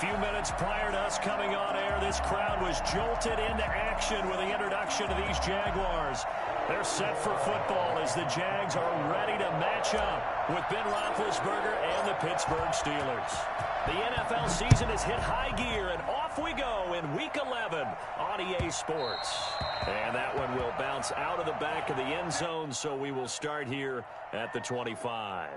few minutes prior to us coming on air, this crowd was jolted into action with the introduction of these Jaguars. They're set for football as the Jags are ready to match up with Ben Roethlisberger and the Pittsburgh Steelers. The NFL season has hit high gear, and off we go in Week 11 on EA Sports. And that one will bounce out of the back of the end zone, so we will start here at the 25.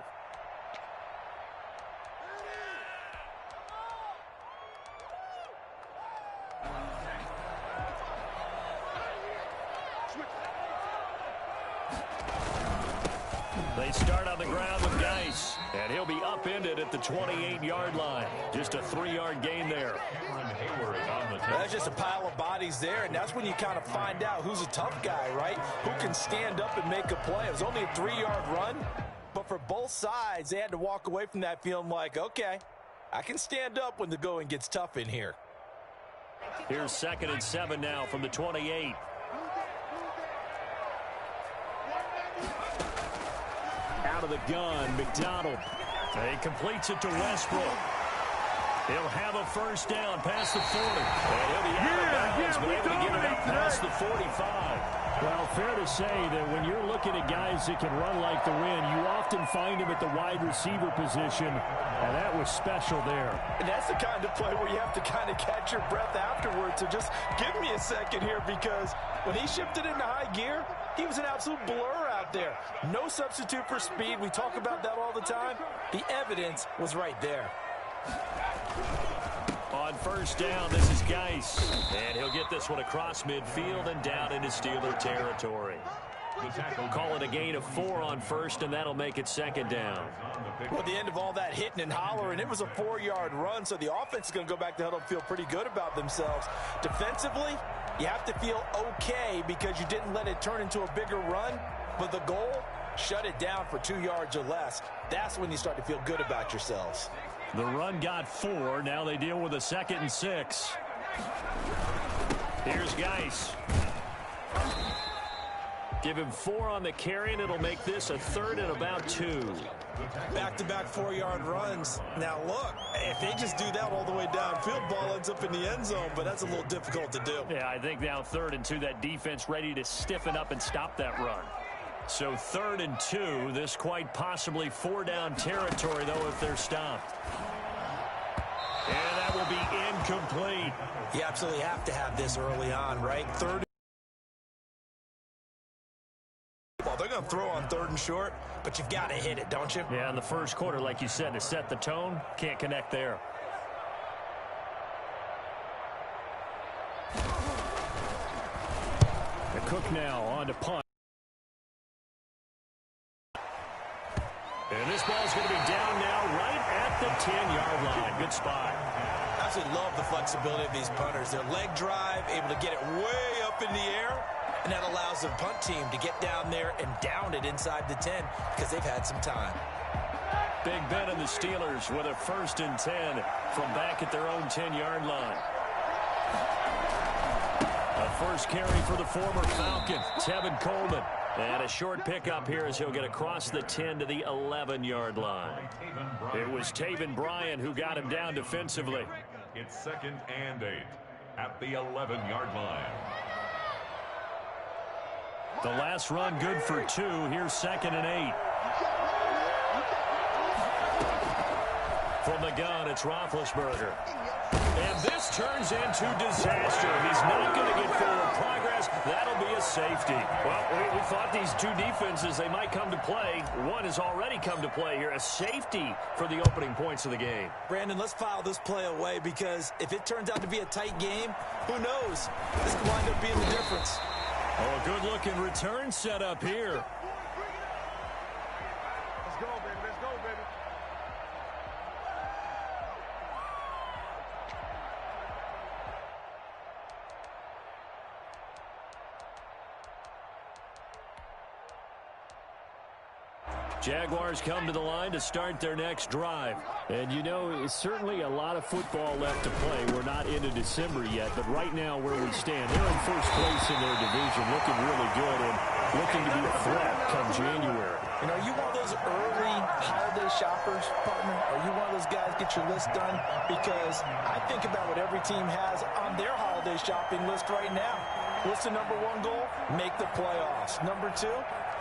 They start on the ground with Geis, and he'll be upended at the 28-yard line. Just a 3-yard gain there. That's just a pile of bodies there, and that's when you kind of find out who's a tough guy, right? Who can stand up and make a play. It was only a 3-yard run, but for both sides, they had to walk away from that feeling like, okay, I can stand up when the going gets tough in here. Here's 2nd and 7 now from the 28. Out of the gun, McDonald. He completes it to Westbrook. He'll have a first down past the 40. And he'll be out of bounds, but able to get it up past the 45. Well, fair to say that when you're looking at guys that can run like the wind, you often find them at the wide receiver position, and that was special there. And that's the kind of play where you have to kind of catch your breath afterwards. So just give me a second here, because when he shifted into high gear, he was an absolute blur out there. No substitute for speed. We talk about that all the time. The evidence was right there. On first down, this is Geis. And he'll get this one across midfield and down into Steeler territory. Call it a gain of 4 on first, and that'll make it 2nd down. Well, at the end of all that hitting and hollering, it was a 4-yard run, so the offense is going to go back to huddle and feel pretty good about themselves. Defensively, you have to feel okay because you didn't let it turn into a bigger run, but the goal, shut it down for 2 yards or less. That's when you start to feel good about yourselves. The run got 4. Now they deal with a 2nd and 6. Here's Geis. Give him 4 on the carry, and it'll make this a 3rd and about 2. Back-to-back 4-yard runs. Now, look, if they just do that all the way downfield, ball ends up in the end zone, but that's a little difficult to do. Yeah, I think now 3rd and 2, that defense ready to stiffen up and stop that run. So 3rd and 2, this quite possibly 4-down territory, though, if they're stopped. And that will be incomplete. You absolutely have to have this early on, right? 3rd. Well, they're going to throw on 3rd and short, but you've got to hit it, don't you? Yeah, in the first quarter, like you said, to set the tone, can't connect there. The Cook now on to punt. And this ball's going to be down now right at the 10-yard line. Good spot. I absolutely love the flexibility of these punters. Their leg drive, able to get it way up in the air, and that allows the punt team to get down there and down it inside the 10 because they've had some time. Big Ben and the Steelers with a 1st and 10 from back at their own 10-yard line. A first carry for the former Falcon, Tevin Coleman. And a short pickup here as he'll get across the 10 to the 11-yard line. It was Taven Bryan who got him down defensively. It's 2nd and 8 at the 11-yard line. The last run good for 2. Here's 2nd and 8. From the gun, it's Roethlisberger. And this turns into disaster. He's not going to get forward progress. That'll be a safety. Well, we thought these two defenses, they might come to play. One has already come to play here. A safety for the opening points of the game. Brandon, let's file this play away because if it turns out to be a tight game, who knows? This could wind up being the difference. Oh, a good-looking return set up here. Let's go, baby. Let's go, baby. Jaguars come to the line to start their next drive. And, you know, it's certainly a lot of football left to play. We're not into December yet, but right now where we stand, they're in first place in their division, looking really good and looking to be a threat come January. You know, you want those early holiday shoppers, partner? Are you one of those guys get your list done? Because I think about what every team has on their holiday shopping list right now. What's the number one goal? Make the playoffs. Number two,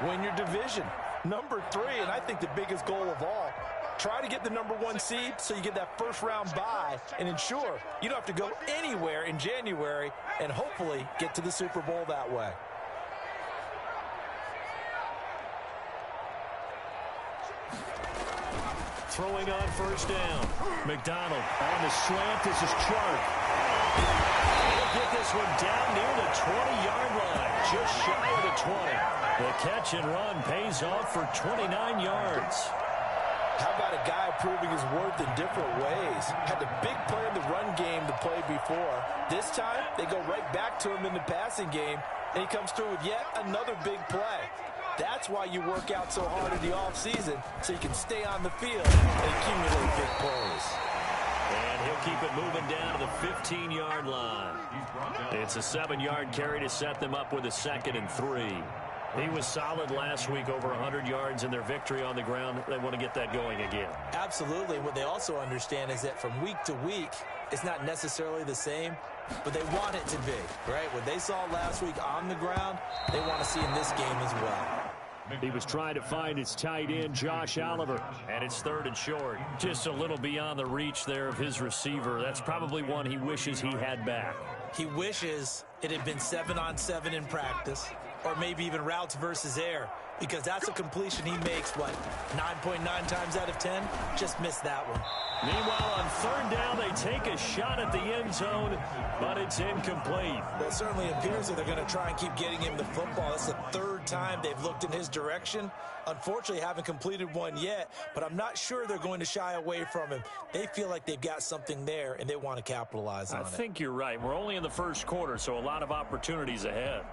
win your division. Number three, and I think the biggest goal of all, try to get the number one seed so you get that first round bye and ensure you don't have to go anywhere in January and hopefully get to the Super Bowl that way. Throwing on first down. McDonald on the slant. This is Chark. He'll get this one down near the 20-yard line, just shy of the 20. The catch and run pays off for 29 yards. How about a guy proving his worth in different ways? Had the big play in the run game to play before. This time, they go right back to him in the passing game, and he comes through with yet another big play. That's why you work out so hard in the offseason, so you can stay on the field and accumulate big plays. And he'll keep it moving down to the 15-yard line. It's a 7-yard carry to set them up with a 2nd and 3. He was solid last week, over 100 yards in their victory on the ground. They want to get that going again. Absolutely. What they also understand is that from week to week, it's not necessarily the same, but they want it to be, right? What they saw last week on the ground, they want to see in this game as well. He was trying to find his tight end, Josh Oliver. And it's 3rd and short. Just a little beyond the reach there of his receiver. That's probably one he wishes he had back. He wishes it had been 7-on-7 in practice, or maybe even routes versus air, because that's a completion he makes, 9.9 times out of 10? Just missed that one. Meanwhile, on 3rd down, they take a shot at the end zone, but it's incomplete. Well, it certainly appears that they're going to try and keep getting him the football. That's the 3rd time they've looked in his direction. Unfortunately, haven't completed one yet, but I'm not sure they're going to shy away from him. They feel like they've got something there, and they want to capitalize on it. I think you're right. We're only in the first quarter, so a lot of opportunities ahead.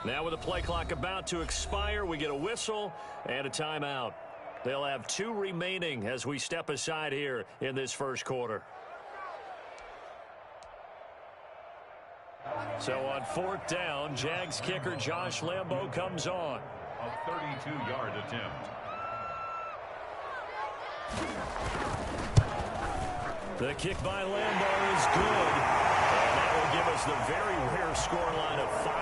Now with the play clock about to expire, we get a whistle and a timeout. They'll have 2 remaining as we step aside here in this first quarter. So on 4th down, Jags kicker Josh Lambo comes on. A 32-yard attempt. The kick by Lambo is good. And that will give us the very rare scoreline of 5-0.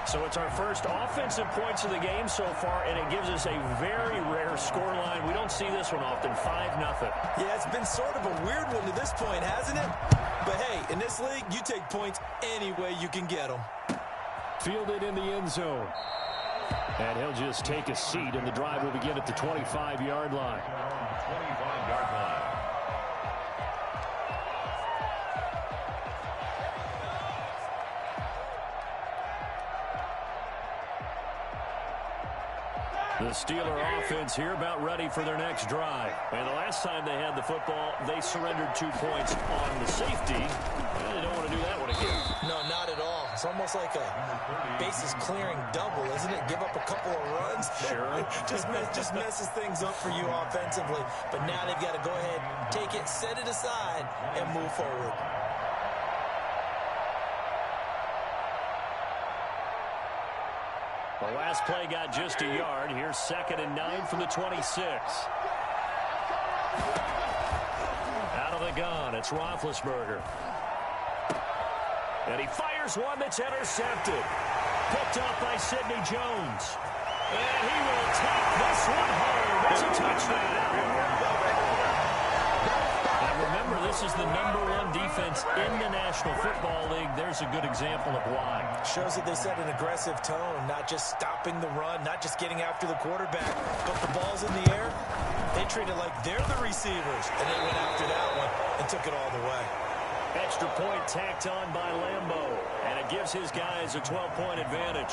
So it's our first offensive points of the game so far, and it gives us a very rare scoreline. We don't see this one often, 5-0. Yeah, it's been sort of a weird one to this point, hasn't it? But hey, in this league, you take points any way you can get them. Fielded in the end zone. And he'll just take a seat, and the drive will begin at the 25-yard line. 25-yard line. The Steeler offense here about ready for their next drive. And the last time they had the football, they surrendered 2 points on the safety. Well, they don't want to do that one again. No, not at all. It's almost like a bases clearing double, isn't it? Give up a couple of runs. Sure. just messes things up for you offensively. But now they've got to go ahead, take it, set it aside, and move forward. The last play got just a yard. Here's 2nd and 9 from the 26. Out of the gun, it's Roethlisberger. And he fires one that's intercepted. Picked up by Sidney Jones. And he will take this one home. It's a And remember, this is the #1 defense in the National Football League. There's a good example of why. Shows that they set an aggressive tone, not just stopping the run, not just getting after the quarterback, but the ball's in the air. They treat it like they're the receivers, and they went after that one and took it all the way. Extra point tacked on by Lambeau, and it gives his guys a 12-point advantage.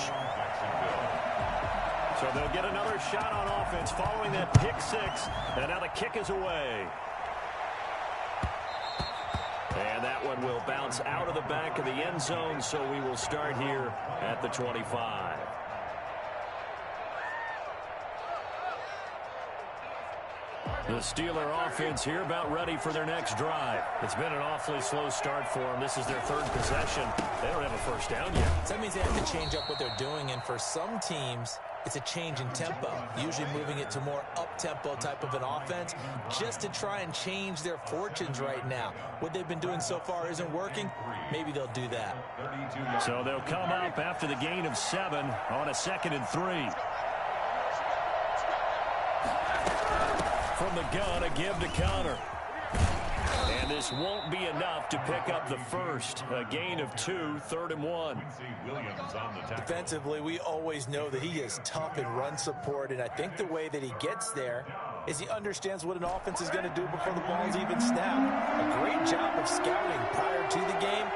So they'll get another shot on offense following that pick six, and now the kick is away. And that one will bounce out of the back of the end zone, so we will start here at the 25. The Steeler offense here about ready for their next drive. It's been an awfully slow start for them. This is their third possession. They don't have a first down yet. So that means they have to change up what they're doing, and for some teams, it's a change in tempo, usually moving it to more up-tempo type of an offense just to try and change their fortunes right now. What they've been doing so far isn't working. Maybe they'll do that. So they'll come up after the gain of 7 on a 2nd and 3. From the gun, a give to Connor. And this won't be enough to pick up the first. A gain of 2, 3rd and 1. Defensively, we always know that he is tough in run support, and I think the way that he gets there is he understands what an offense is going to do before the ball is even snapped. A great job of scouting prior to the game,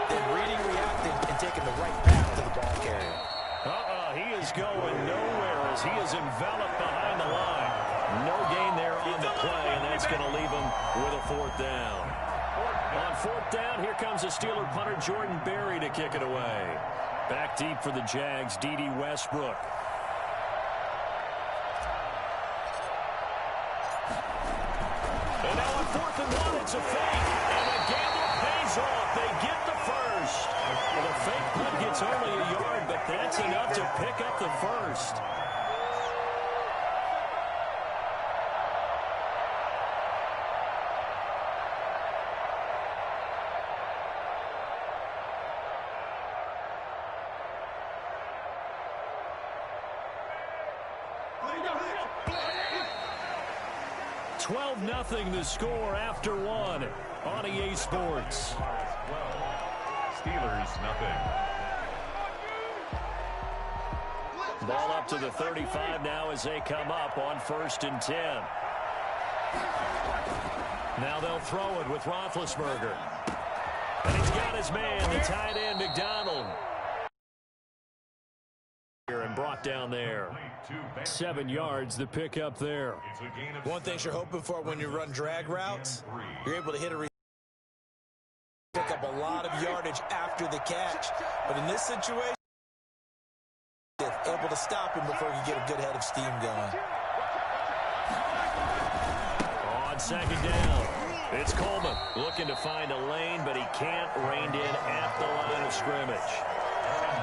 then reading, reacting, and taking the right path to the ball carrier. He is going nowhere as he is enveloped behind the line. No gain there on the play, and that's going to leave him with a 4th down. On 4th down, here comes a Steeler punter, Jordan Berry, to kick it away. Back deep for the Jags, D.D. Westbrook. And now on 4th and 1, it's a fake. And the gamble pays off. They get the first. Well, the fake punt gets only a yard, but that's enough to pick up the first. Nothing the score after 1 on EA Sports. Steelers, nothing. Ball up to the 35 now as they come up on 1st and 10. Now they'll throw it with Roethlisberger. And he's got his man, the tight end, McDonald. And brought down there. 7 yards, the pick up there. One thing you're hoping for when you run drag routes, you're able to hit a pick up a lot of yardage after the catch. But in this situation, able to stop him before you get a good head of steam going. On 2nd down, it's Coleman looking to find a lane, but he can't rein in at the line of scrimmage.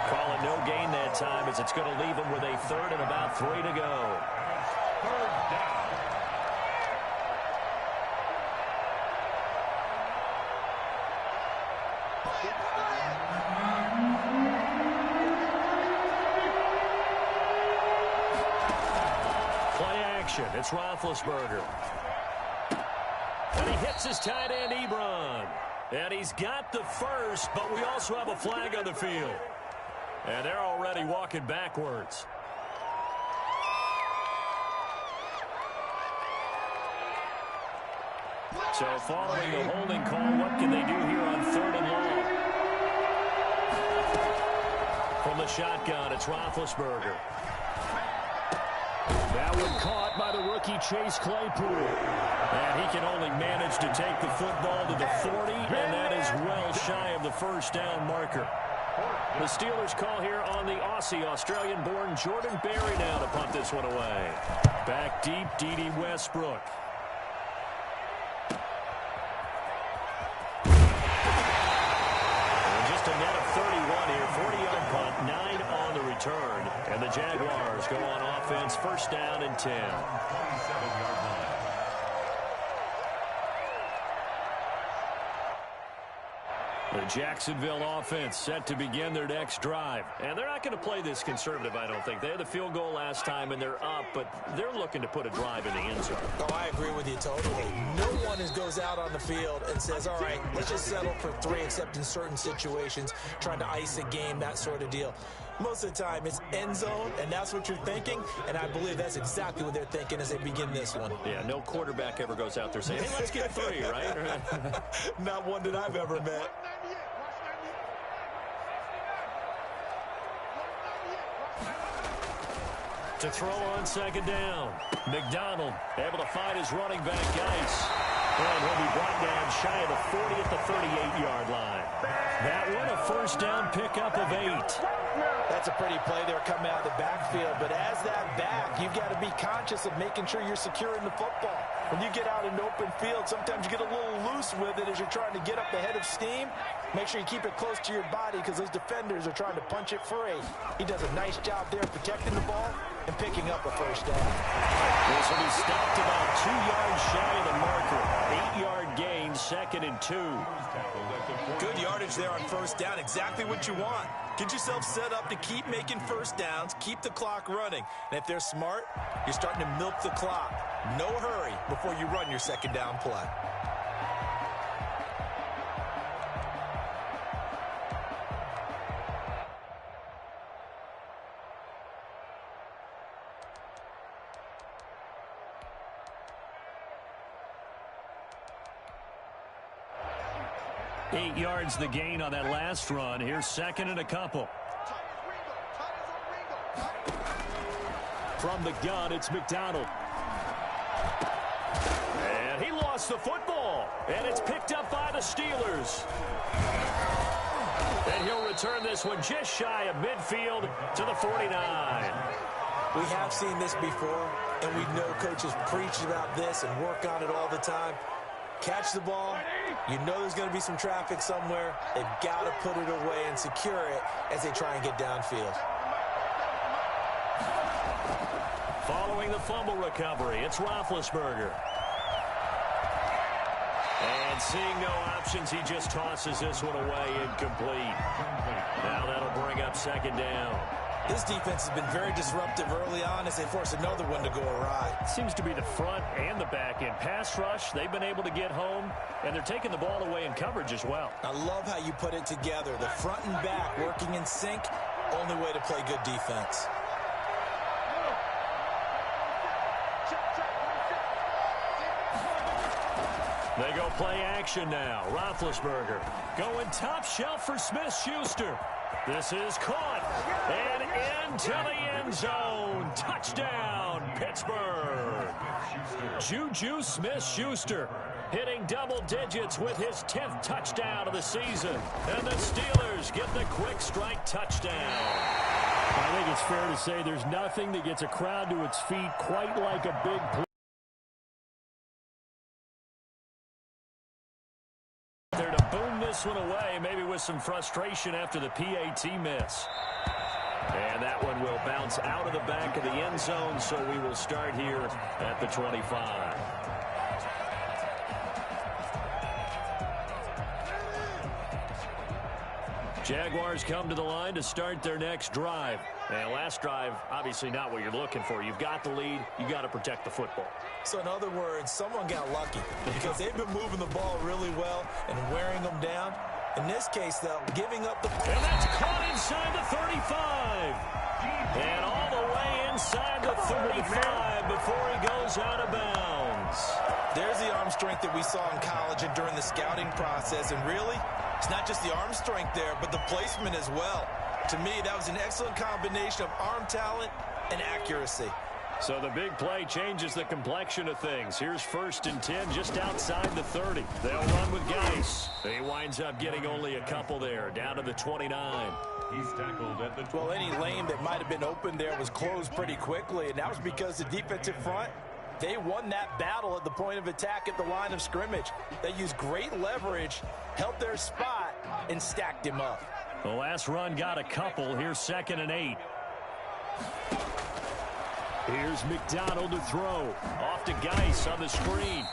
Call it no gain that time as it's going to leave him with a 3rd and about 3 to go. 3rd down. Play action. It's Roethlisberger. And he hits his tight end, Ebron. And he's got the first, but we also have a flag on the field. And they're already walking backwards. So following the holding call, what can they do here on 3rd and long? From the shotgun, it's Roethlisberger. That one caught by the rookie Chase Claypool. And he can only manage to take the football to the 40, and that is well shy of the 1st down marker. The Steelers call here on the Aussie, Australian-born Jordan Berry now to punt this one away. Back deep, D.D. Westbrook. And just a net of 31 here, 40-yard punt, 9 on the return. And the Jaguars go on offense, 1st down and 10. 27-yard line. The Jacksonville offense set to begin their next drive. And they're not going to play this conservative, I don't think. They had the field goal last time, and they're up, but they're looking to put a drive in the end zone. Oh, I agree with you totally. No one goes out on the field and says, all right, let's just settle for 3, except in certain situations, trying to ice a game, that sort of deal. Most of the time, it's end zone, and that's what you're thinking, and I believe that's exactly what they're thinking as they begin this one. Yeah, no quarterback ever goes out there saying, hey, let's get 3, right? Not one that I've ever met. To throw on second down. McDonald able to find his running back, Geis. And he'll be brought down shy of the 40 at the 38-yard line. That one, a first down pickup of 8. That's a pretty play there coming out of the backfield. But as that back, you've got to be conscious of making sure you're securing the football. When you get out in open field, sometimes you get a little loose with it as you're trying to get up ahead of steam. Make sure you keep it close to your body because those defenders are trying to punch it free. He does a nice job there protecting the ball and picking up a first down. This will be stopped about 2 yards shy of the marker. 8-yard gain, 2nd and 2. Good yardage there on first down. Exactly what you want. Get yourself set up to keep making first downs, keep the clock running. And if they're smart, you're starting to milk the clock. No hurry before you run your second down play. Eight yards the gain on that last run. Here's 2nd and a couple. From the gun, it's McDonald. And he lost the football. And it's picked up by the Steelers. And he'll return this one just shy of midfield to the 49. We have seen this before, and we know coaches preach about this and work on it all the time. Catch the ball. You know there's going to be some traffic somewhere. They've got to put it away and secure it as they try and get downfield. Following the fumble recovery, it's Roethlisberger. And seeing no options, he just tosses this one away incomplete. Now that'll bring up 2nd down. This defense has been very disruptive early on as they force another one to go awry. Seems to be the front and the back end. Pass rush, they've been able to get home, and they're taking the ball away in coverage as well. I love how you put it together. The front and back working in sync, only way to play good defense. They go play action now. Roethlisberger going top shelf for Smith-Schuster. This is caught and into the end zone. Touchdown, Pittsburgh. Juju Smith-Schuster hitting double digits with his 10th touchdown of the season. And the Steelers get the quick strike touchdown. I think it's fair to say there's nothing that gets a crowd to its feet quite like a big play. This one away, maybe with some frustration after the PAT miss. And that one will bounce out of the back of the end zone, so we will start here at the 25. Jaguars come to the line to start their next drive. And last drive, obviously not what you're looking for. You've got the lead. You've got to protect the football. So in other words, someone got lucky because they've been moving the ball really well and wearing them down. In this case, though, giving up the... And that's caught inside the 35. And all the way inside the 35 before he goes out of bounds. There's the arm strength that we saw in college and during the scouting process. And really, it's not just the arm strength there, but the placement as well. To me, that was an excellent combination of arm talent and accuracy. So the big play changes the complexion of things. Here's 1st and 10 just outside the 30. They'll run with Geis. He winds up getting only a couple there, down to the 29. He's tackled at the 20. Well, any lane that might have been open there was closed pretty quickly, and that was because the defensive front, they won that battle at the point of attack at the line of scrimmage. They used great leverage, held their spot, and stacked him up. The last run got a couple. Here's 2nd and 8. Here's McDonald to throw. Off to Geis on the screen.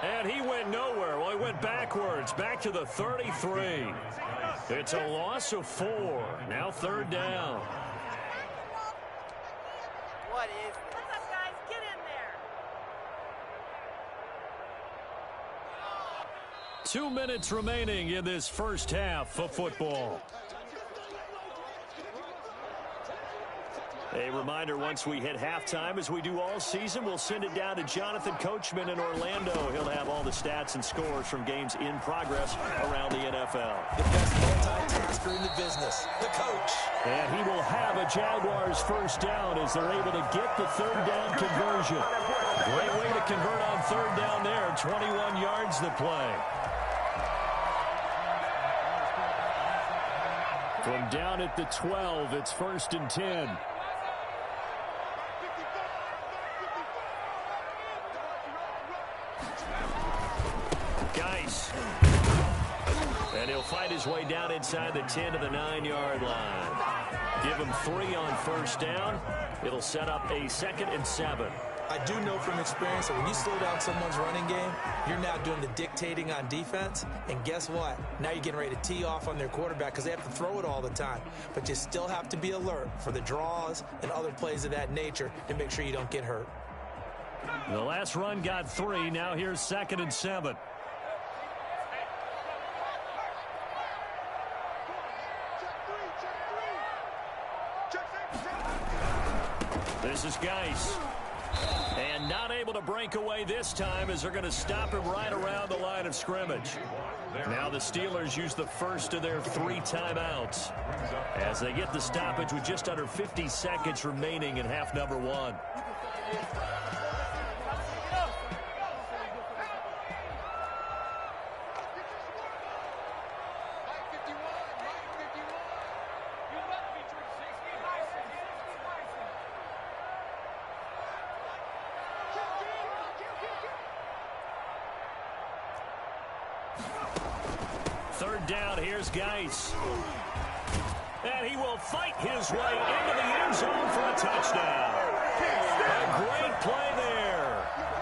And he went nowhere. Well, he went backwards, back to the 33. It's a loss of 4. Now 3rd down. What is this? What's up, guys? Get in there. 2 minutes remaining in this first half of football. A reminder, once we hit halftime, as we do all season, we'll send it down to Jonathan Coachman in Orlando. He'll have all the stats and scores from games in progress around the NFL. The best multitasker in the business, the coach. And he will have a Jaguars first down as they're able to get the 3rd down conversion. Great way to convert on 3rd down there. 21 yards to play. From down at the 12, it's 1st and 10. Geis. And he'll fight his way down inside the 10 to the 9-yard line. Give him 3 on 1st down. It'll set up a 2nd and 7. I do know from experience that when you slow down someone's running game, you're now doing the dictating on defense. And guess what? Now you're getting ready to tee off on their quarterback because they have to throw it all the time. But you still have to be alert for the draws and other plays of that nature to make sure you don't get hurt. The last run got 3. Now here's 2nd and 7. This is Geis. And not able to break away this time as they're going to stop him right around the line of scrimmage. Now the Steelers use the first of their 3 timeouts as they get the stoppage with just under 50 seconds remaining in half number 1. Down, here's Geis. And he will fight his way into the end zone for a touchdown. A great play there.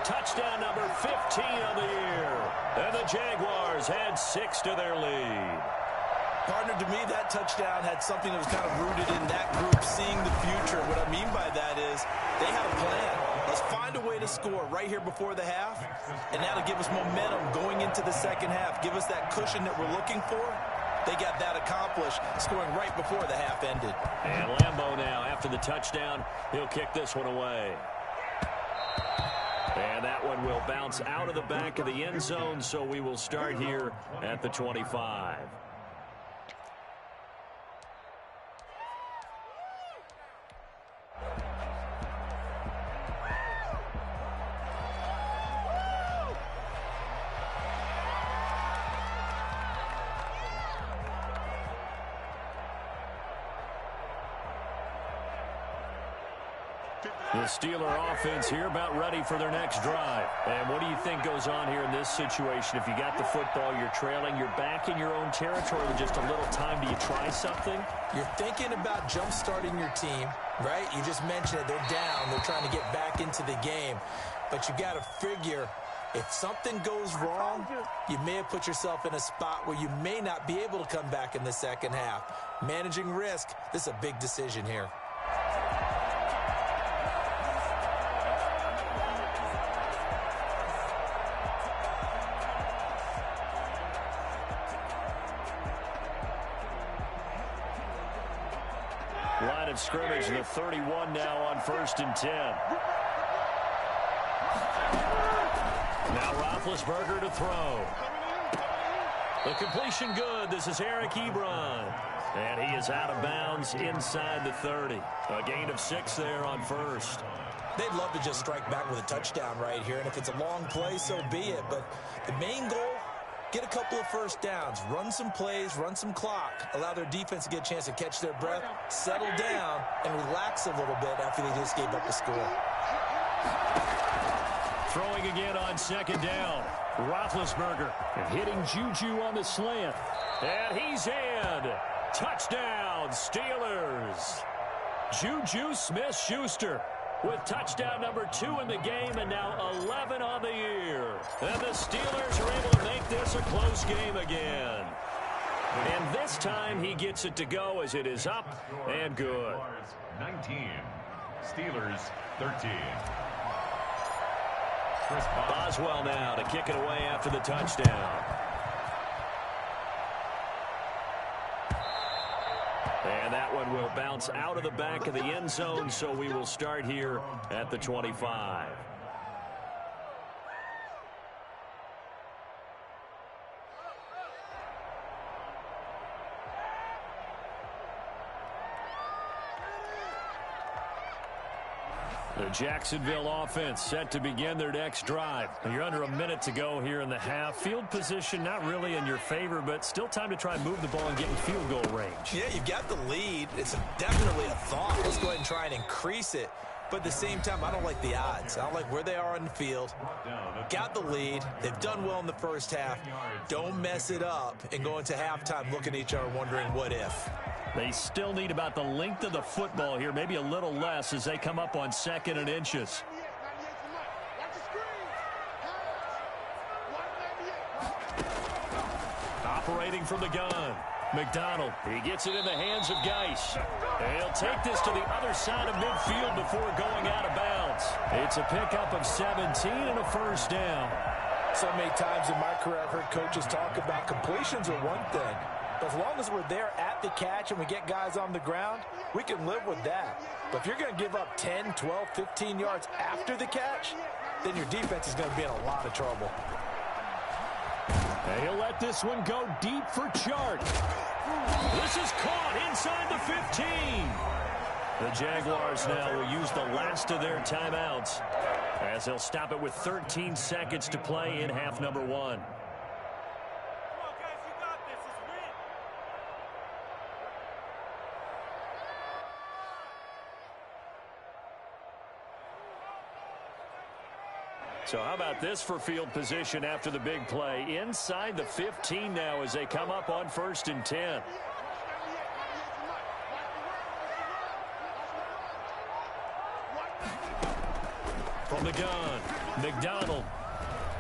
Touchdown number 15 of the year. And the Jaguars had 6 to their lead. Partner, to me, that touchdown had something that was kind of rooted in that group seeing the future. What I mean by that is they had a plan. Let's find a way to score right here before the half, and that'll give us momentum going into the second half. Give us that cushion that we're looking for. They got that accomplished, scoring right before the half ended. And Lambeau now, after the touchdown, he'll kick this one away. And that one will bounce out of the back of the end zone, so we will start here at the 25. The Steeler offense here about ready for their next drive. And what do you think goes on here in this situation? If you got the football, you're trailing, you're back in your own territory with just a little time. Do you try something? You're thinking about jump-starting your team, right? You just mentioned it. They're down. They're trying to get back into the game. But you got to figure if something goes wrong, you may have put yourself in a spot where you may not be able to come back in the second half. Managing risk, this is a big decision here. Line of scrimmage, the 31 now on 1st and 10. Now Roethlisberger to throw. The completion good. This is Eric Ebron. And he is out of bounds inside the 30. A gain of 6 there on 1st. They'd love to just strike back with a touchdown right here. And if it's a long play, so be it. But the main goal, get a couple of first downs, run some plays, run some clock, allow their defense to get a chance to catch their breath, settle down, and relax a little bit after they just gave up the score. Throwing again on 2nd down. Roethlisberger. And hitting Juju on the slant. And he's in. Touchdown, Steelers. Juju Smith-Schuster with touchdown number 2 in the game and now 11 on the year. And the Steelers are able to make this a close game again. And this time he gets it to go as it is up and good. 19, Steelers 13. Boswell now to kick it away after the touchdown. And that one will bounce out of the back of the end zone, so we will start here at the 25. The Jacksonville offense set to begin their next drive. You're under a minute to go here in the half. Field position not really in your favor, but still time to try and move the ball and get in field goal range. Yeah, you've got the lead. It's definitely a thought. Let's go ahead and try and increase it. But at the same time, I don't like the odds. I don't like where they are on the field. Got the lead. They've done well in the first half. Don't mess it up and go into halftime looking at each other wondering what if. They still need about the length of the football here, maybe a little less as they come up on 2nd and inches. Operating from the gun. McDonald, he gets it in the hands of Geis. He'll take this to the other side of midfield before going out of bounds. It's a pickup of 17 and a first down. So many times in my career I've heard coaches talk about completions are one thing. But as long as we're there at the catch and we get guys on the ground, we can live with that. But if you're going to give up 10, 12, 15 yards after the catch, then your defense is going to be in a lot of trouble. And he'll let this one go deep for Chark. This is caught inside the 15. The Jaguars now will use the last of their timeouts as they'll stop it with 13 seconds to play in half number 1. So how about this for field position after the big play? Inside the 15 now as they come up on 1st and 10. From the gun, McDonald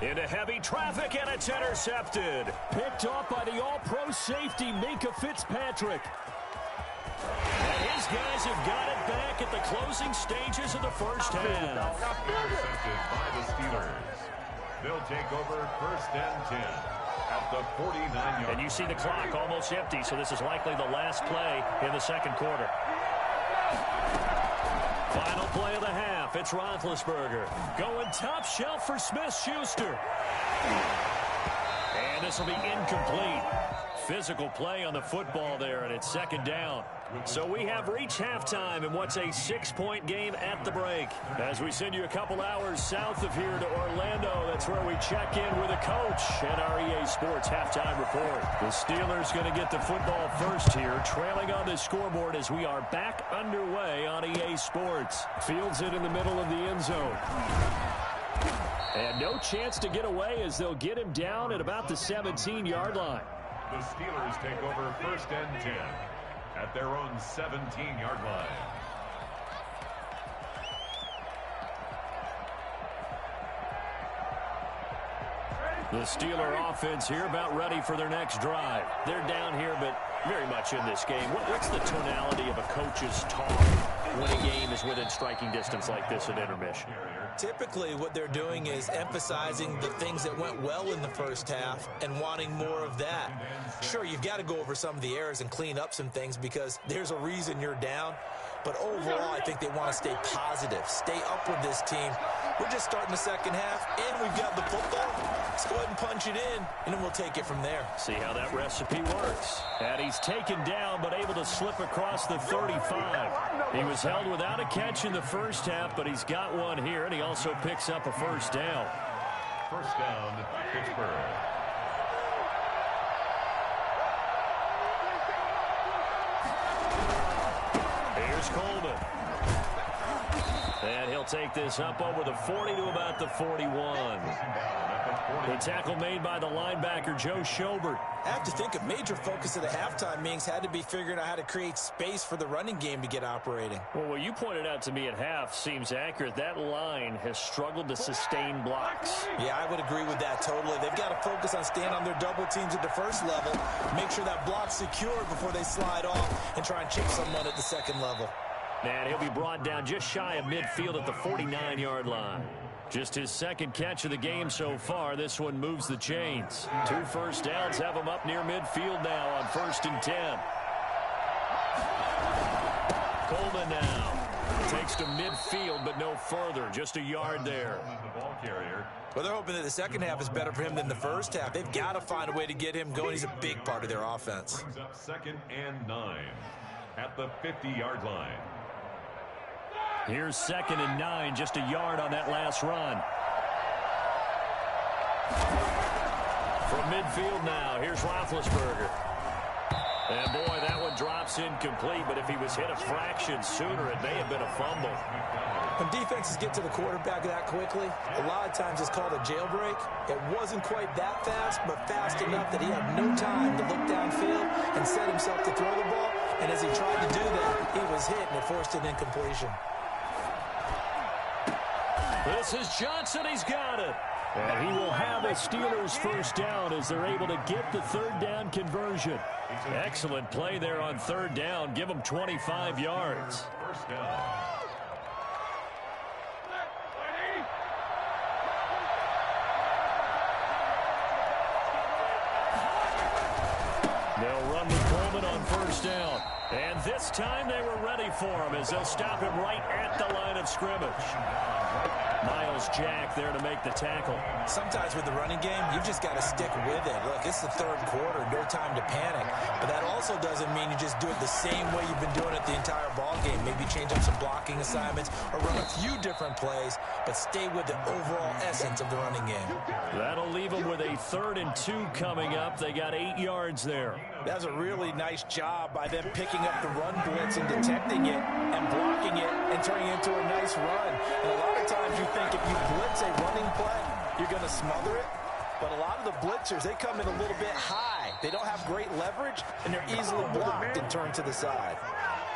into heavy traffic, and it's intercepted. Picked off by the all-pro safety, Minka Fitzpatrick. And his guys have got it back at the closing stages of the first half. Intercepted by the Steelers. They'll take over 1st and 10 at the 49-yard. And you see the clock almost empty, so this is likely the last play in the second quarter. Final play of the half. It's Roethlisberger going top shelf for Smith-Schuster. And this will be incomplete. Physical play on the football there, and it's 2nd down. So we have reached halftime in what's a 6-point game at the break. As we send you a couple hours south of here to Orlando, that's where we check in with a coach and our EA Sports halftime report. The Steelers going to get the football first here, trailing on the scoreboard as we are back underway on EA Sports. Fields it in the middle of the end zone. And no chance to get away as they'll get him down at about the 17-yard line. The Steelers take over 1st and 10 at their own 17-yard line. The Steeler offense here about ready for their next drive. They're down here, but very much in this game. What's the tonality of a coach's talk when a game is within striking distance like this at intermission? Typically, what they're doing is emphasizing the things that went well in the first half and wanting more of that. Sure, you've got to go over some of the errors and clean up some things because there's a reason you're down. But overall, I think they want to stay positive, stay up with this team. We're just starting the second half, and we've got the football. Let's go ahead and punch it in, and then we'll take it from there. See how that recipe works. And he's taken down, but able to slip across the 35. He was held without a catch in the first half, but he's got one here, and he also picks up a first down. First down, Pittsburgh. Here's Coleman. And he'll take this up over the 40 to about the 41. The tackle made by the linebacker, Joe Schobert. I have to think a major focus of the halftime meetings had to be figuring out how to create space for the running game to get operating. Well, what you pointed out to me at half seems accurate. That line has struggled to sustain blocks. Yeah, I would agree with that totally. They've got to focus on staying on their double teams at the first level, make sure that block's secure before they slide off and try and chip someone at the second level. And he'll be brought down just shy of midfield at the 49-yard line. Just his second catch of the game so far. This one moves the chains. 2 first downs have him up near midfield now on 1st and 10. Coleman now takes to midfield, but no further. Just a yard there. Well, they're hoping that the second half is better for him than the first half. They've got to find a way to get him going. He's a big part of their offense. Brings up 2nd and 9 at the 50-yard line. Here's 2nd and 9, just a yard on that last run. From midfield now, here's Roethlisberger. And boy, that one drops incomplete, but if he was hit a fraction sooner, it may have been a fumble. When defenses get to the quarterback that quickly, a lot of times it's called a jailbreak. It wasn't quite that fast, but fast enough that he had no time to look downfield and set himself to throw the ball. And as he tried to do that, he was hit, and it forced an incompletion. This is Johnson. He's got it. And he will have a Steelers first down as they're able to get the 3rd down conversion. Excellent play there on 3rd down. Give them 25 yards. First down. They'll run with Coleman on 1st down. And this time they were ready for him as they'll stop him right at the line of scrimmage. Miles Jack there to make the tackle. Sometimes with the running game, you've just got to stick with it. Look, it's the 3rd quarter, no time to panic. But that also doesn't mean you just do it the same way you've been doing it the entire ball game. Maybe change up some blocking assignments or run a few different plays, but stay with the overall essence of the running game. That'll leave them with a 3rd and 2 coming up. They got 8 yards there. That was a really nice job by them picking up the run blitz and detecting it and blocking it and turning it into a nice run. And a lot of times you think if you blitz a running play, you're going to smother it. But a lot of the blitzers, they come in a little bit high. They don't have great leverage, and they're easily blocked and turned to the side.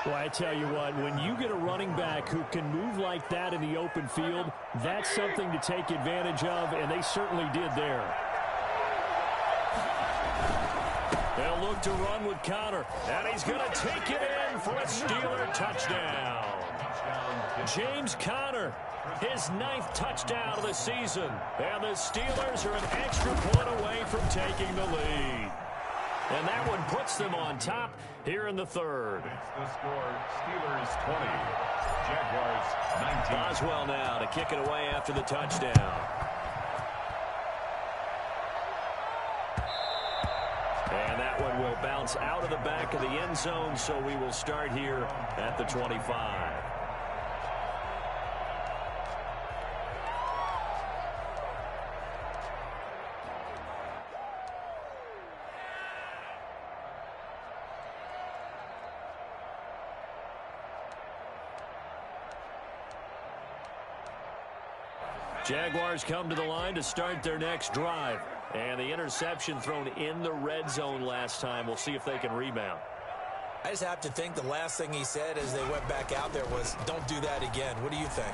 Well, I tell you what, when you get a running back who can move like that in the open field, that's something to take advantage of, and they certainly did there. They'll look to run with Connor, and he's going to take it in for a Steeler touchdown. James Conner, his 9th touchdown of the season, and the Steelers are an extra point away from taking the lead. And that one puts them on top here in the 3rd. It's the score, Steelers 20, Jaguars 19. Boswell now to kick it away after the touchdown. And that one will bounce out of the back of the end zone, so we will start here at the 25. Jaguars come to the line to start their next drive. And the interception thrown in the red zone last time. We'll see if they can rebound. I just have to think the last thing he said as they went back out there was, don't do that again. What do you think?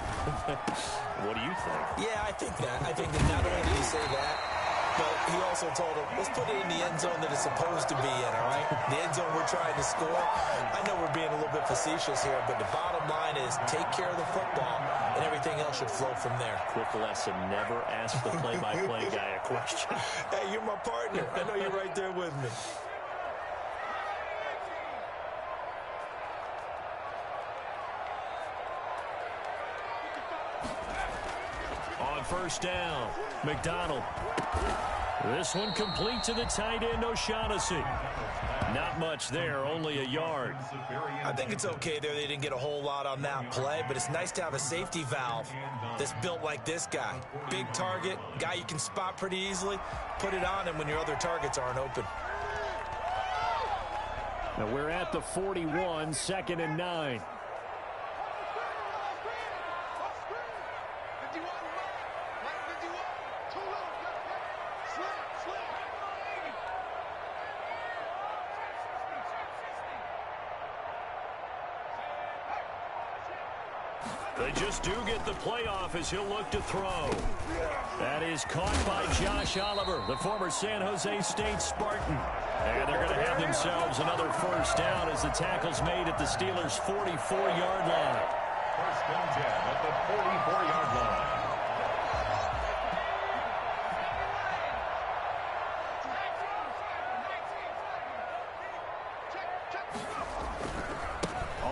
What do you think? Yeah, I think that. I think that not only did he say that, but he also told him, let's put it in the end zone that it's supposed to be in, all right? The end zone we're trying to score. I know we're being a little bit facetious here, but the bottom line is take care of the football, and everything else should flow from there. Quick lesson, never ask the play-by-play guy a question. Hey, you're my partner. I know you're right there with me. On 1st down, McDonald. This one complete to the tight end, O'Shaughnessy. Not much there, only a yard. I think it's okay there. They didn't get a whole lot on that play, but it's nice to have a safety valve that's built like this guy. Big target, guy you can spot pretty easily. Put it on him when your other targets aren't open. Now we're at the 41, 2nd and 9. They just do get the playoff as he'll look to throw. That is caught by Josh Oliver, the former San Jose State Spartan. And they're going to have themselves another first down as the tackle's made at the Steelers' 44-yard line. First and 10 at the 44-yard line.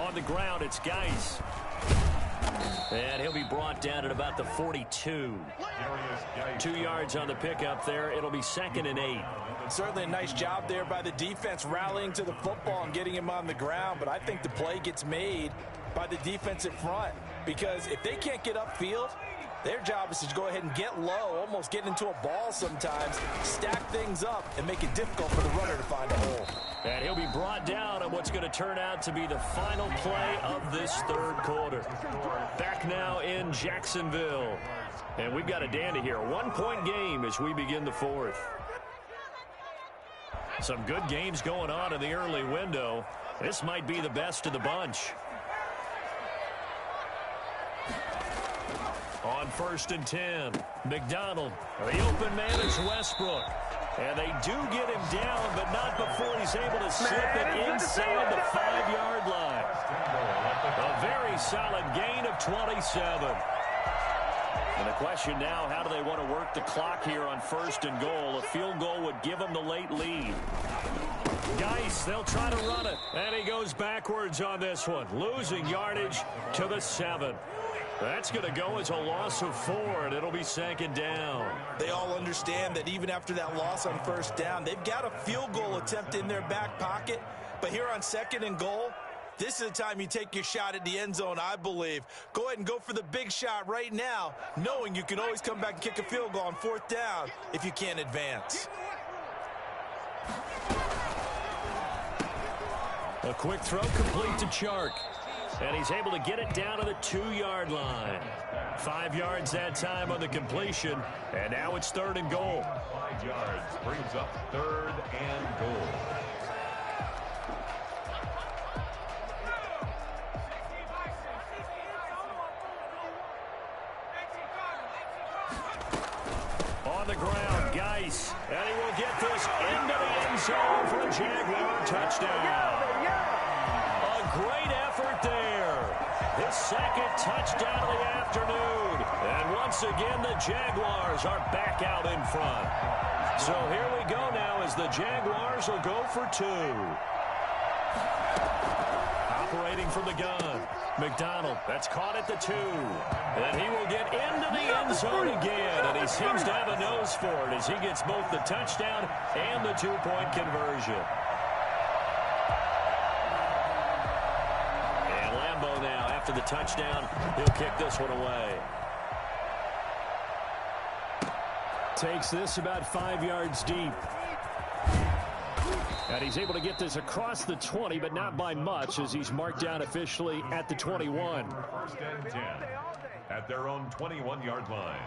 On the ground, it's Geis. And he'll be brought down at about the 42. 2 yards on the pickup there. It'll be 2nd and 8. Certainly a nice job there by the defense rallying to the football and getting him on the ground. But I think the play gets made by the defensive front. Because if they can't get upfield, their job is to go ahead and get low, almost get into a ball sometimes, stack things up, and make it difficult for the runner to find a hole. And he'll be brought down on what's going to turn out to be the final play of this third quarter. Back now in Jacksonville. And we've got a dandy here. A 1-point game as we begin the fourth. Some good games going on in the early window. This might be the best of the bunch. On 1st and 10, McDonald. The open man is Westbrook. And they do get him down, but not before he's able to slip it inside the 5-yard line. A very solid gain of 27. And the question now, how do they want to work the clock here on 1st and goal? A field goal would give them the late lead. Geis, they'll try to run it. And he goes backwards on this one, losing yardage to the 7. That's going to go as a loss of 4, and it'll be 2nd down. They all understand that even after that loss on 1st down, they've got a field goal attempt in their back pocket. But here on 2nd and goal, this is the time you take your shot at the end zone, I believe. Go ahead and go for the big shot right now, knowing you can always come back and kick a field goal on 4th down if you can't advance. A quick throw complete to Chark. And he's able to get it down to the 2-yard line. 5 yards that time on the completion. And now it's 3rd and goal. 5 yards brings up 3rd and goal. On the ground, Geis. And he will get this into the end zone for a Jaguar touchdown. A great effort there. His 2nd touchdown of the afternoon. And once again, the Jaguars are back out in front. So here we go now as the Jaguars will go for 2. Operating from the gun. McDonald, that's caught at the 2. And he will get into the end zone again. And he seems to have a nose for it as he gets both the touchdown and the 2-point conversion. Now, after the touchdown, he'll kick this one away. Takes this about 5 yards deep. And he's able to get this across the 20, but not by much as he's marked down officially at the 21. 1st and 10 at their own 21-yard line.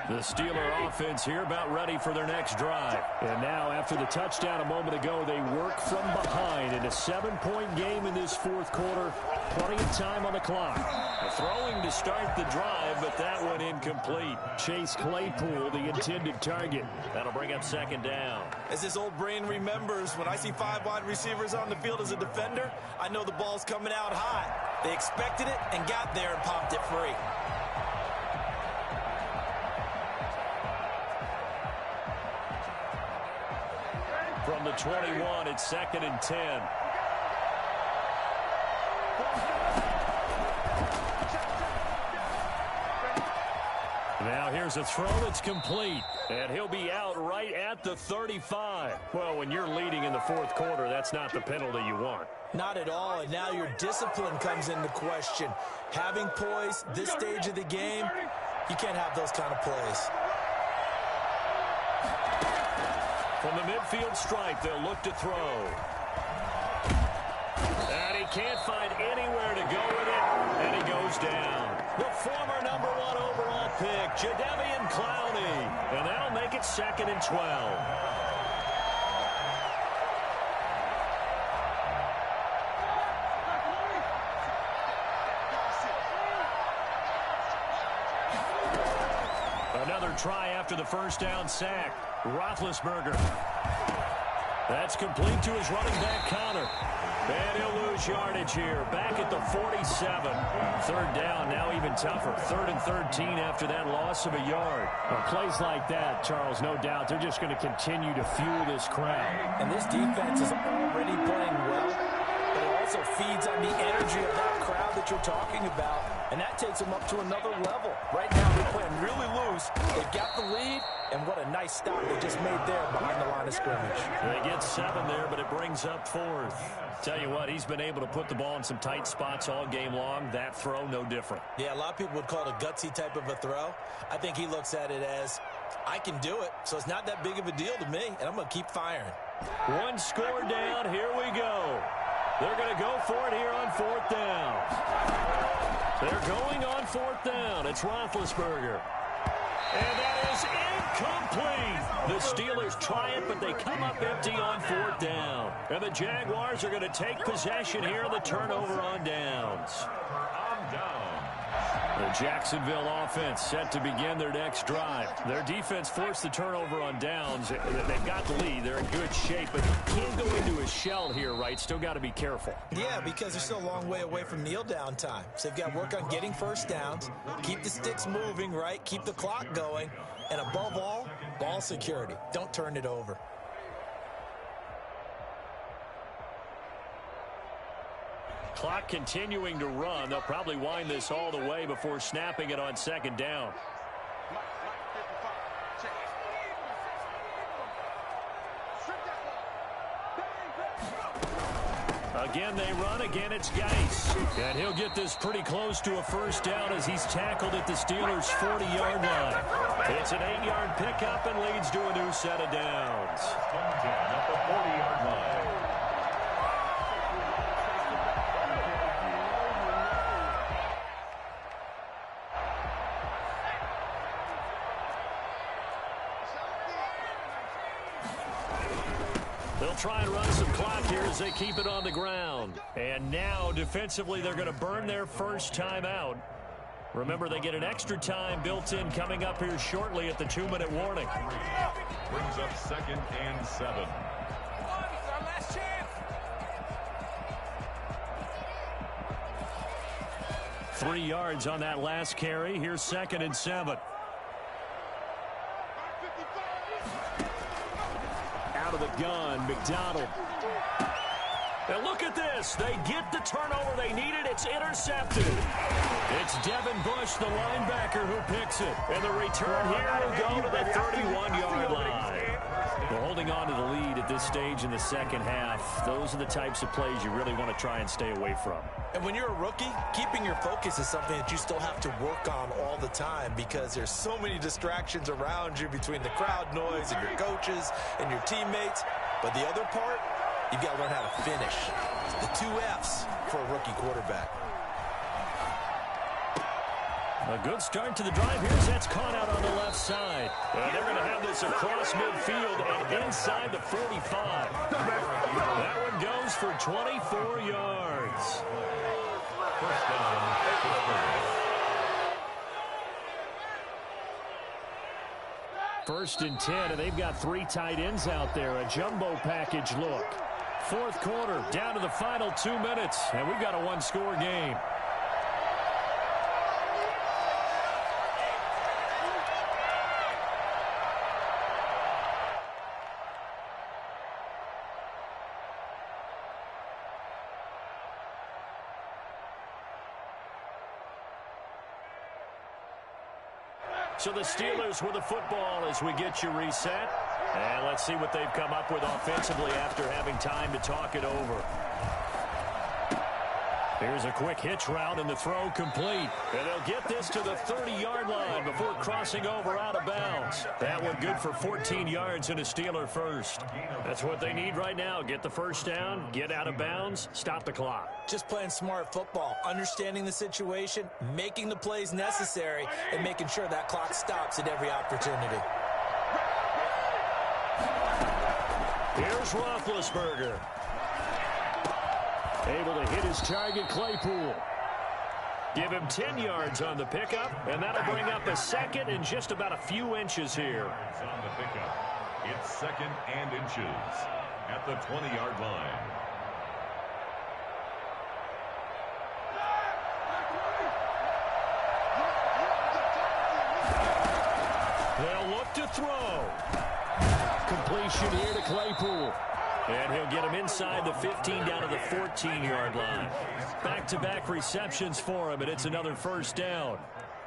The Steeler offense here about ready for their next drive. And now after the touchdown a moment ago, they work from behind in a 7-point game in this 4th quarter. Plenty of time on the clock. Throwing to start the drive, but that one incomplete. Chase Claypool, the intended target. That'll bring up 2nd down. As this old brain remembers, when I see 5 wide receivers on the field as a defender, I know the ball's coming out hot. They expected it and got there and popped it free. From the 21, it's 2nd and 10. Now here's a throw that's complete. And he'll be out right at the 35. Well, when you're leading in the 4th quarter, that's not the penalty you want. Not at all, and now your discipline comes into question. Having poise this stage of the game, you can't have those kind of plays. From the midfield stripe, they'll look to throw. And he can't find anywhere to go with it, and he goes down. The former #1 overall pick, Jadeveon Clowney. And that'll make it 2nd and 12. Another try after the first down sack. Roethlisberger. That's complete to his running back, Connor. And he'll lose yardage here. Back at the 47. 3rd down, now even tougher. 3rd and 13 after that loss of a yard. Well, plays like that, Charles, no doubt, they're just going to continue to fuel this crowd. And this defense is already playing well, but it also feeds on the energy of that crowd that you're talking about, and that takes them up to another level. Right now, they're playing really loose. They've got the lead, and what a nice stop they just made there behind the line of scrimmage. They get 7 there, but it brings up 4th. Tell you what, he's been able to put the ball in some tight spots all game long. That throw, no different. Yeah, a lot of people would call it a gutsy type of a throw. I think he looks at it as, I can do it, so it's not that big of a deal to me, and I'm going to keep firing. 1 score down. Here we go. They're going to go for it here on 4th down. They're going on 4th down. It's Roethlisberger. And that is incomplete. The Steelers try it, but they come up empty on 4th down. And the Jaguars are going to take possession here, the turnover on downs. The Jacksonville offense set to begin their next drive. Their defense forced the turnover on downs. They've got the lead. They're in good shape, but can't go into a shell here, right? Still got to be careful. Yeah, because they're still a long way away from kneel down time. So they've got to work on getting first downs, keep the sticks moving, right? Keep the clock going, and above all, ball security. Don't turn it over. Clock continuing to run. They'll probably wind this all the way before snapping it on 2nd down. Again, they run. Again, it's Geis. And he'll get this pretty close to a first down as he's tackled at the Steelers' 40-yard line. It's an 8-yard pickup and leads to a new set of downs. At the 40-yard line. They'll try and run some clock here as they keep it on the ground. And now, defensively, they're going to burn their first time out. Remember, they get an extra time built in coming up here shortly at the 2-minute warning. Brings up 2nd and 7. 3 yards on that last carry. Here's 2nd and 7. Out of the gun, McDonald. And look at this. They get the turnover they needed. It's intercepted. It's Devin Bush, the linebacker, who picks it. And the return here will go to the 31-yard line. Well, holding on to the lead at this stage in the second half, those are the types of plays you really want to try and stay away from. And when you're a rookie, keeping your focus is something that you still have to work on all the time because there's so many distractions around you between the crowd noise and your coaches and your teammates. But the other part, you've got to learn how to finish. The 2 F's for a rookie quarterback. A good start to the drive. That's caught out on the left side. And they're going to have this across midfield and inside the 45. That one goes for 24 yards. First down. First and 10, and they've got 3 tight ends out there. A jumbo package look. 4th quarter, down to the final 2 minutes, and we've got a 1-score game. So the Steelers with the football as we get you reset. And let's see what they've come up with offensively after having time to talk it over. Here's a quick hitch route and the throw complete. And they'll get this to the 30-yard line before crossing over out of bounds. That one good for 14 yards and a Steeler first. That's what they need right now. Get the first down, get out of bounds, stop the clock. Just playing smart football, understanding the situation, making the plays necessary, and making sure that clock stops at every opportunity. Here's Roethlisberger. Able to hit his target, Claypool. Give him 10 yards on the pickup, and that'll bring up a second and just about a few inches here. On the pickup, it's second and inches at the 20-yard line. They'll look to throw. Completion here to Claypool. And he'll get him inside the 15 down to the 14-yard line. Back-to-back receptions for him, and it's another first down.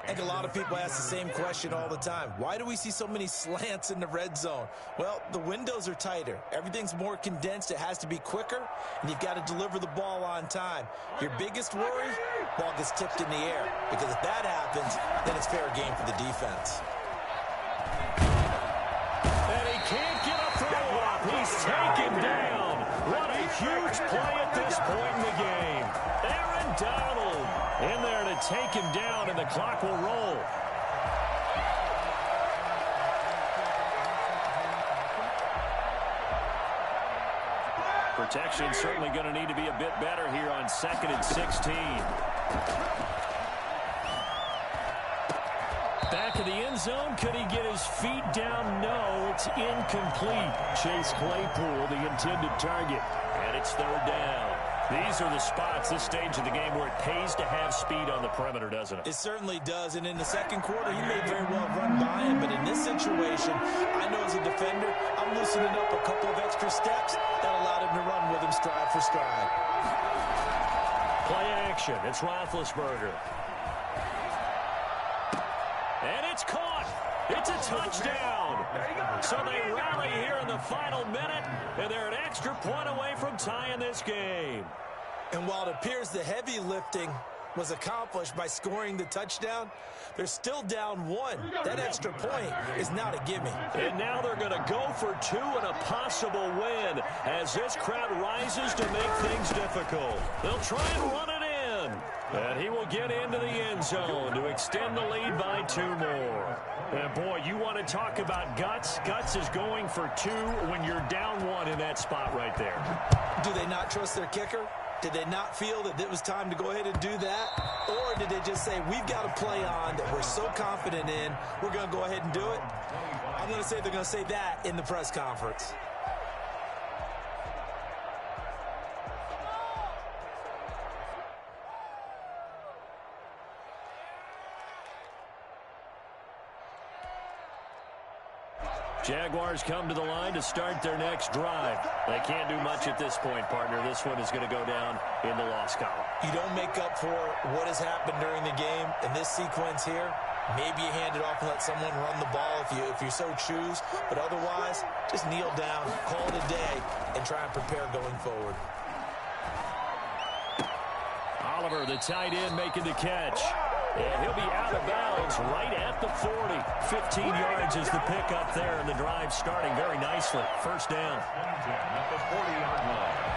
I think a lot of people ask the same question all the time. Why do we see so many slants in the red zone? Well, the windows are tighter. Everything's more condensed. It has to be quicker, and you've got to deliver the ball on time. Your biggest worry, ball gets tipped in the air. Because if that happens, then it's fair game for the defense. And he can't get a throw up. He's taken down. What a huge play at this point in the game. Aaron Donald in there to take him down, and the clock will roll. Protection certainly going to need to be a bit better here on 2nd and 16. Back of the end zone. Could he get his feet down? No, it's incomplete. Chase Claypool, the intended target. And it's third down. These are the spots, this stage of the game, where it pays to have speed on the perimeter, doesn't it? It certainly does. And in the second quarter, he may very well run by him. But in this situation, I know as a defender, I'm loosening up a couple of extra steps that allowed him to run with him stride for stride. Play action. It's Roethlisberger. And it's caught. It's a touchdown. So they rally here in the final minute, and they're an extra point away from tying this game. And while it appears the heavy lifting was accomplished by scoring the touchdown, they're still down one. That extra point is not a gimme. And now they're going to go for two and a possible win as this crowd rises to make things difficult. They'll try and run it in. And he will get into the end zone to extend the lead by 2 more. And boy, you want to talk about guts. Guts is going for 2 when you're down 1 in that spot right there. Do they not trust their kicker? Did they not feel that it was time to go ahead and do that? Or did they just say, we've got a play on that we're so confident in, we're going to go ahead and do it? I'm going to say they're going to say that in the press conference. Jaguars come to the line to start their next drive. They can't do much at this point, partner. This one is going to go down in the loss column. You don't make up for what has happened during the game in this sequence here. Maybe you hand it off and let someone run the ball if you so choose. But otherwise, just kneel down, call it a day, and try and prepare going forward. Oliver, the tight end, making the catch. And he'll be out of bounds right at the 40. 15 yards is the pickup there, and the drive starting very nicely. First down. At the 40-yard line.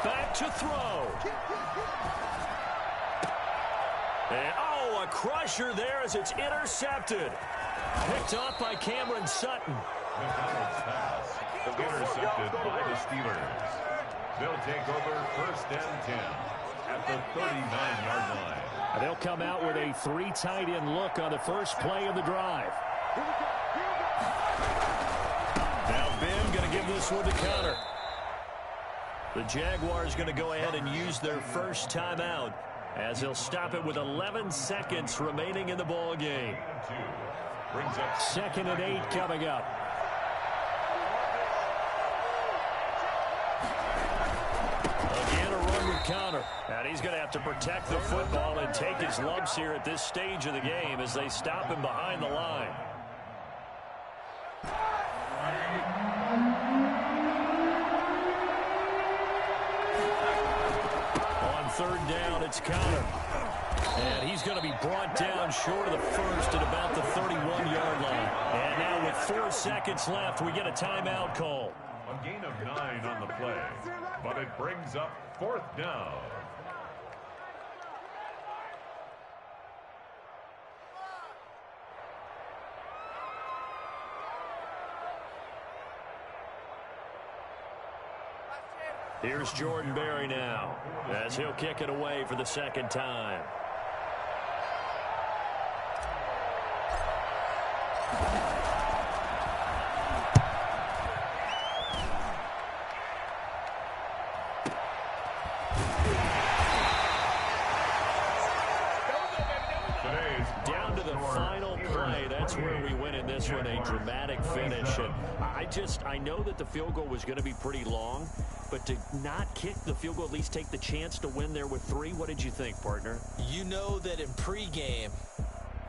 Back to throw. And, oh, a crusher there as it's intercepted. Picked off by Cameron Sutton. McDonald's pass intercepted by the Steelers. They'll take over first and 10 at the 39-yard line. And they'll come out with a 3 tight end look on the first play of the drive. Now Ben going to give this one to Connor. The Jaguars going to go ahead and use their first timeout as they'll stop it with 11 seconds remaining in the ball game. Brings up 2nd and 8 coming up. Again, a run with Connor. And he's going to have to protect the football and take his lumps here at this stage of the game as they stop him behind the line. On 3rd down, it's Connor. And he's going to be brought down short of the first at about the 31-yard line. And now with 4 seconds left, we get a timeout call. a gain of 9 on the play, but it brings up 4th down. Here's Jordan Berry now as he'll kick it away for the 2nd time. Down to the final play. That's where we win in this one, a dramatic finish. And I know that the field goal was going to be pretty long, but to not kick the field goal, at least take the chance to win there with 3, what did you think, partner? You know that in pregame,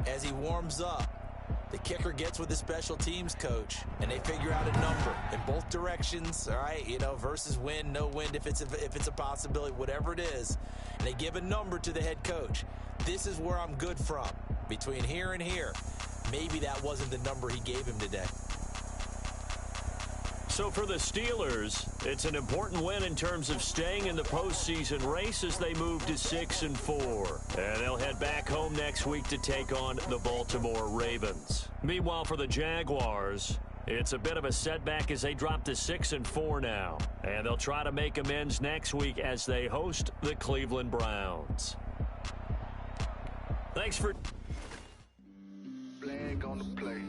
as he warms up, the kicker gets with the special teams coach, and they figure out a number in both directions, all right, versus wind, no wind, if it's a possibility, whatever it is, and they give a number to the head coach. This is where I'm good from. Between here and here, maybe that wasn't the number he gave him today. So for the Steelers, it's an important win in terms of staying in the postseason race as they move to 6-4. And they'll head back home next week to take on the Baltimore Ravens. Meanwhile, for the Jaguars, it's a bit of a setback as they drop to 6-4 now. And they'll try to make amends next week as they host the Cleveland Browns. Thanks for... Flag on the play.